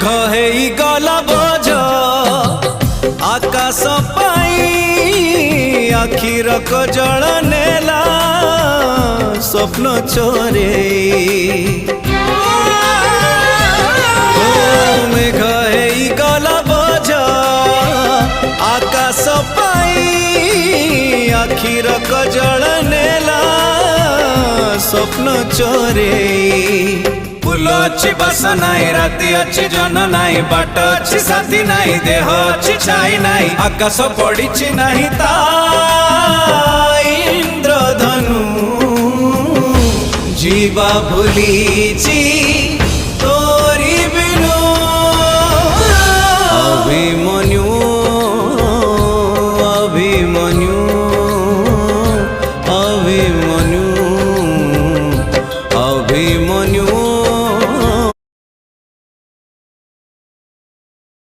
मेघ हेई गला बोझ आकाश पाई आखिर कजल नेला स्वप्न चोरे मेघ हेई गला बोझ आकाश पाई आखिर कजल नेला स्वप्न चोरे फूल अच्छी बस नाई राति अच्छी जन नाई बाट अच्छी साथी नाई देह अच्छी छाई नाई आकाश पड़ी नाही ता इंद्रधनु जीवा भूली